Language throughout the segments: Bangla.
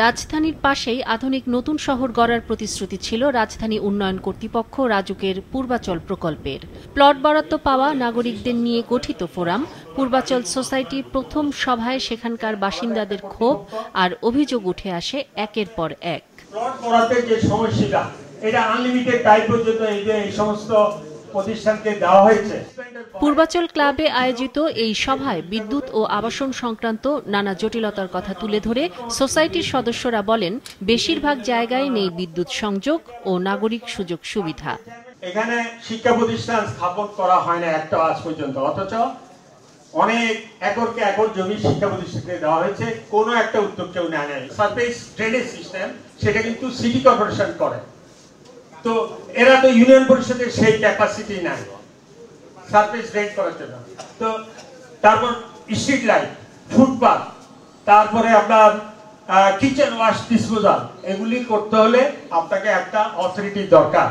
রাজধানীর পাশেই আধুনিক নতুন শহর গড়ার প্রতিশ্রুতি ছিল রাজধানী উন্নয়ন কর্তৃপক্ষ রাজুকের পূর্বাচল প্রকল্পের। প্লট বরাদ্দ পাওয়া নাগরিকদের নিয়ে গঠিত ফোরাম পূর্বাচল সোসাইটির প্রথম সভায় সেখানকার বাসিন্দাদের ক্ষোভ আর অভিযোগ উঠে আসে একের পর এক। প্লট বরাদ্দের যে সমস্যাটা, এটা আনলিমিটেড টাইম পর্যন্ত এই সমস্ত প্রতিষ্ঠানকে দেওয়া হয়েছে। পূর্বাচল ক্লাবে আয়োজিত এই সভায় বিদ্যুৎ ও আবাসন সংক্রান্ত নানা জটিলতার কথা তুলে ধরে সোসাইটির সদস্যরা বলেন, বেশিরভাগ জায়গায় নেই বিদ্যুৎ সংযোগ ও নাগরিক সুযোগ সুবিধা। এখানে শিক্ষা প্রতিষ্ঠান স্থাপন করা হয় না একটা আজ পর্যন্ত, অথচ অনেক একরকে একর জমি শিক্ষা প্রতিষ্ঠানকে দেওয়া হয়েছে, কোনো একটা উদ্যোগ কেউ নেয় নাই। সারফেস ড্রেনেজ সিস্টেম সেটা কিন্তু সিটি কর্পোরেশন করে, তো এরা তো ইউনিয়ন পরিষদের সেই ক্যাপাসিটি নাই সারফেস ড্রেন করার জন্য। তো তারপর স্ট্রিট লাইট, ফুটপাথ, তারপরে আপনার কিচেন ওয়াশ ডিসপোজাল, এগুলি করতে হলে আপনাকে একটা অথরিটির দরকার।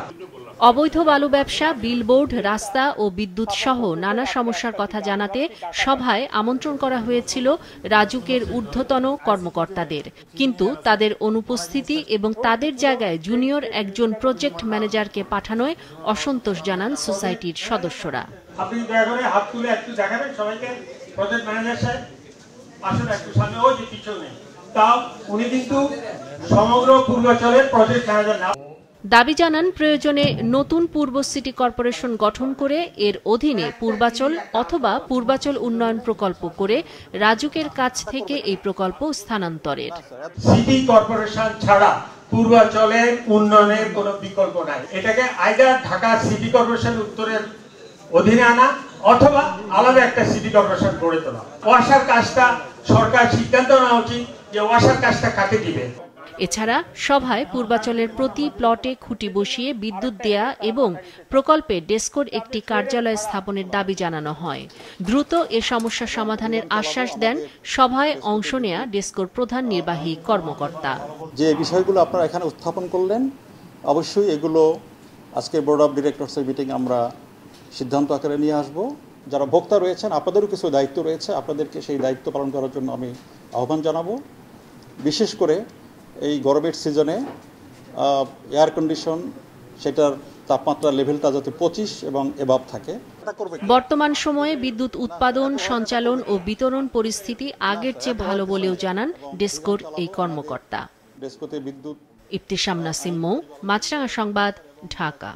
অবৈধ বালু ব্যবসা, বিলবোর্ড, রাস্তা ও বিদ্যুৎ সহ নানা সমস্যার কথা জানাতে সভায় আমন্ত্রণ করা হয়েছিল রাজুকের ঊর্ধ্বতন কর্মকর্তাদের, কিন্তু তাদের অনুপস্থিতি এবং তাদের জায়গায় জুনিয়র একজন প্রজেক্ট ম্যানেজারকে পাঠানোয় অসন্তোষ জানান সোসাইটির সদস্যরা। আপনি দয়া করে হাত তুলে একটু দেখাবেন সবাইকে, প্রজেক্ট ম্যানেজার সাহেব আসলে একটু সামনে, ওই যে পিছনে, তাও উনি কিন্তু সমগ্র পূর্বাচলের প্রজেক্ট ম্যানেজার না। দাবি জানান, প্রয়োজনে নতুন পূর্ব সিটি কর্পোরেশন গঠন করে এর অধীনে পূর্বাচল অথবা পূর্বাচল উন্নয়ন প্রকল্প করে রাজুকের কাছ থেকে এই প্রকল্প স্থানান্তরের। সিটি কর্পোরেশন ছাড়া পূর্বাচলের উন্নয়নের কোনো বিকল্প নাই। এটাকে আইদার ঢাকা সিটি কর্পোরেশন উত্তরের অধীনে আনা অথবা আলাদা একটা সিটি কর্পোরেশন গড়ে তোলা। ওয়াসার কাজটা সরকার সিদ্ধান্ত নেওয়া উচিত যে ওয়াসার কাজটা কাকে দিবে। এছাড়া সভায় পূর্বাচলের প্রতি প্লটে খুঁটি বসিয়ে বিদ্যুৎ দেয়া এবং প্রকল্পে ডেসকোর একটি কার্যালয় স্থাপনের দাবি জানানো হয়। দ্রুত এ সমস্যা সমাধানের আশ্বাস দেন সভায় অংশ নেয়া ডেসকোর প্রধান নির্বাহী কর্মকর্তা। যে বিষয়গুলো আপনারা এখানে উত্থাপন করলেন, অবশ্যই এগুলো আজকে বোর্ড অব ডিরেক্টরসের মিটিং আমরা সিদ্ধান্ত আকারে নিয়ে আসব। যারা ভোক্তা রয়েছেন, আপনাদেরও কিছু দায়িত্ব রয়েছে, আপনাদেরকে সেই দায়িত্ব পালন করার জন্য আমি আহ্বান জানাবো। বিশেষ করে এই গরমের সিজনে এয়ার কন্ডিশন, সেটার তাপমাত্রা লেভেলটা যাতে 25 এবং এবাব থাকে। বর্তমান সময়ে বিদ্যুৎ উৎপাদন, সঞ্চালন ও বিতরণ পরিস্থিতি আগের চেয়ে ভালো বলেও জানান ডেসকোর এই কর্মকর্তা। ডেসকোতে বিদ্যুৎ। ইফতিসাম নাসিম মৌ, মাছরাঙা সংবাদ, ঢাকা।